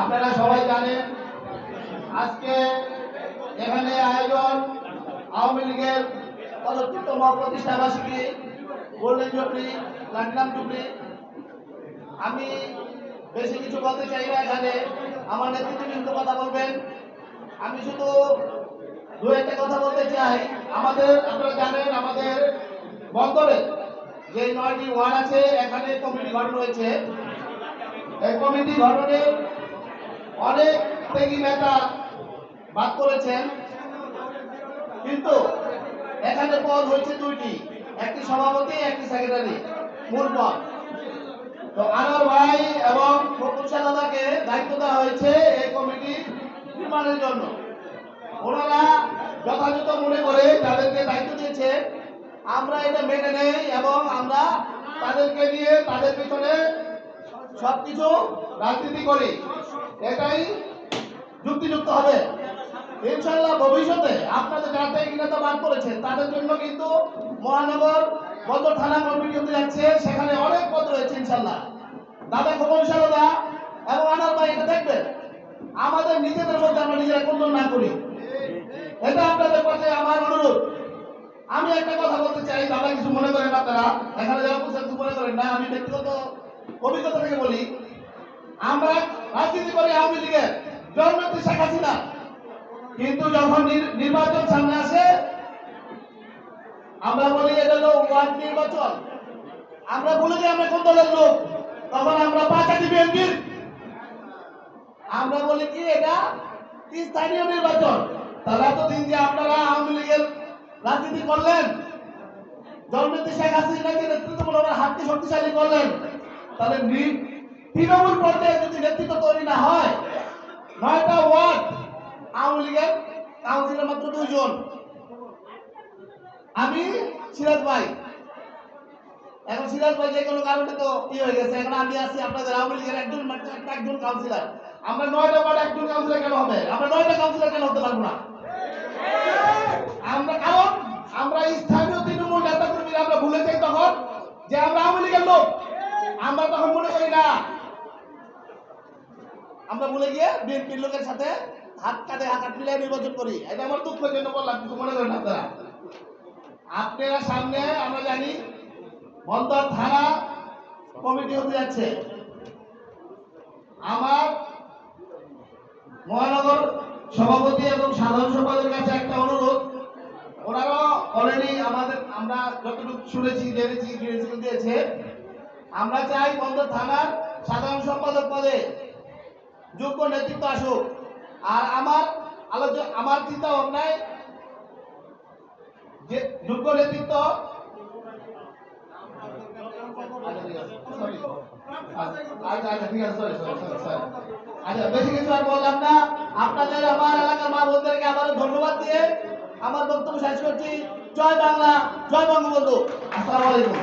আপনারা সবাই জানেন আজকে এখানে আয়োজন আওয়ামী লীগের 75তম প্রতিষ্ঠা বার্ষিকী গোল্ডেন জুবলি প্লাটিনাম জুবলি। আমি বেশি কিছু বলতে চাই না, এখানে আমার নেতৃত্ববৃন্দ কথা বলবেন। আমি শুধু দু একটা কথা বলতে চাই। আপনারা জানেন আমাদের বন্দরে যে 9টি ওয়ার্ড আছে, এখানে কমিটি গঠন হয়েছে। এই কমিটি গঠনের অনেক ত্যাগী নেতা বাদ করেছেন, কিন্তু এখানে পদ হয়েছে দুইটি, একটি সভাপতি একটি সেক্রেটারি, মূল পদ। তো আনোয়ার ভাই এবং ফখরুল দাদাকে দায়িত্ব দেওয়া হয়েছে এই কমিটি নির্মাণের জন্য। ওনারা যথাযথ মনে করে তাদেরকে দায়িত্ব দিয়েছে, আমরা এটা মেনে নেই এবং আমরা তাদেরকে নিয়ে তাদের পিছনে সবকিছু রাজনীতি করি, এটাই যুক্তিযুক্ত হবে। ইনশাল্লাহ ভবিষ্যতে আপনাদের যারা নেতা বাদ করেছেন তাদের জন্য কিন্তু মহানগর বন্দর থানা কমিটি হতে যাচ্ছে, সেখানে অনেক পদ রয়েছে ইনশাল্লাহ। দাদা খোকন সারদা এবং আনার ভাই এটা দেখবেন, আমাদের নিজেদের মধ্যে আমরা নিজেরা কোন্দল না করি, এটা আপনাদের কাছে আমার অনুরোধ। আমি একটা কথা বলতে চাই, দাদা কিছু মনে করেন আপনারা, এখানে যারা কিছু মনে করেন না, আমি ব্যক্তিগত অভিজ্ঞতা থেকে বলি। আমরা রাজনীতি করি আওয়ামী লীগের জননেত্রী শেখ হাসিনা, কিন্তু যখন নির্বাচন সামনে আসে আমরা বলি এটা হলো ওয়ার্ড নির্বাচন, আমরা বলি যে আমরা কোন দলের লোক, তখন আমরা পাঁচাটি বিএনপির। আমরা বলি কি এটা স্থানীয় নির্বাচন। তাহলে এতদিন যে আপনারা আওয়ামী লীগের রাজনীতি করলেন, জননেত্রী শেখ হাসিনাকে নেতৃত্ব হাতকে শক্তিশালী করলেন, তাহলে তৃণমূল পর্যায়ে যদি নেতৃত্ব তৈরি না হয়, 9টা ওয়ার্ড আওয়ামী লীগের কাউন্সিলর মাত্র 2 জন, আমি সিরাজ ভাই। এখন সিরাজ ভাই যে কোনো কারণে তো কি হয়ে গেছে, এখন আমি আছি আপনাদের আওয়ামী লীগের একজন কাউন্সিলর। আমরা 9টা ওয়ার্ড একজন কাউন্সিলর কেন হবে? আমরা 9টা কাউন্সিলর কেন হতে পারবো না? কারণ আমরা স্থানীয় তৃণমূল নেতা কর্মীরা আমরা ভুলে যাই তখন যে আমরা আওয়ামী লীগের লোক। আমরা তখন মনে করি না, আমরা ভুলে গিয়ে বিএনপির লোকের সাথে হাত কাঁধে হাত মিলিয়ে নির্বাচন করি। এটা আমার দুঃখের জন্য বললাম, কিছু মনে করেন আপনারা। আপনারা সামনে আমরা জানি বন্দর থানা কমিটি হতে যাচ্ছে। আমার মহানগর সভাপতি এবং সাধারণ সম্পাদকের কাছে একটা অনুরোধ, ওনারা অলরেডি আমরা যতটুকু শুনেছি জেনেছি দিয়েছে, আমরা চাই বন্দর থানার সাধারণ সম্পাদক পদে যোগ্য নেতৃত্ব আসুক। আর আমার চিন্তা ভাবনায় যে যোগ্য নেতৃত্ব বেশি কিছু আর বললাম না। আপনাদের আমার এলাকার মা বোনদেরকে আবারও ধন্যবাদ দিয়ে আমার বক্তব্য শেষ করছি। জয় বাংলা, জয় বঙ্গবন্ধু। আসসালামু আলাইকুম।